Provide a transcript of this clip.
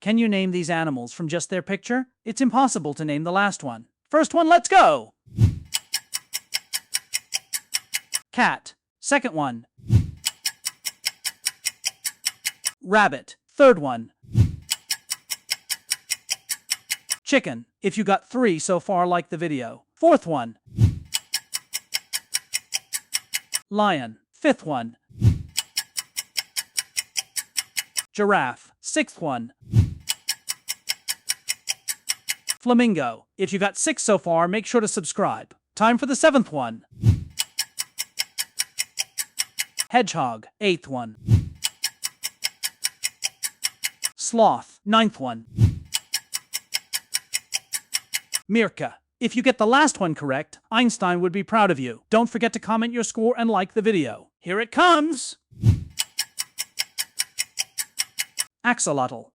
Can you name these animals from just their picture? It's impossible to name the last one. First one, let's go! Cat. Second one. Rabbit. Third one. Chicken. If you got 3 so far, like the video. Fourth one. Lion. Fifth one. Giraffe. Sixth one. Flamingo. If you got 6 so far, make sure to subscribe. Time for the 7th one. Hedgehog. 8th one. Sloth. 9th one. Meerka. If you get the last one correct, Einstein would be proud of you. Don't forget to comment your score and like the video. Here it comes! Axolotl.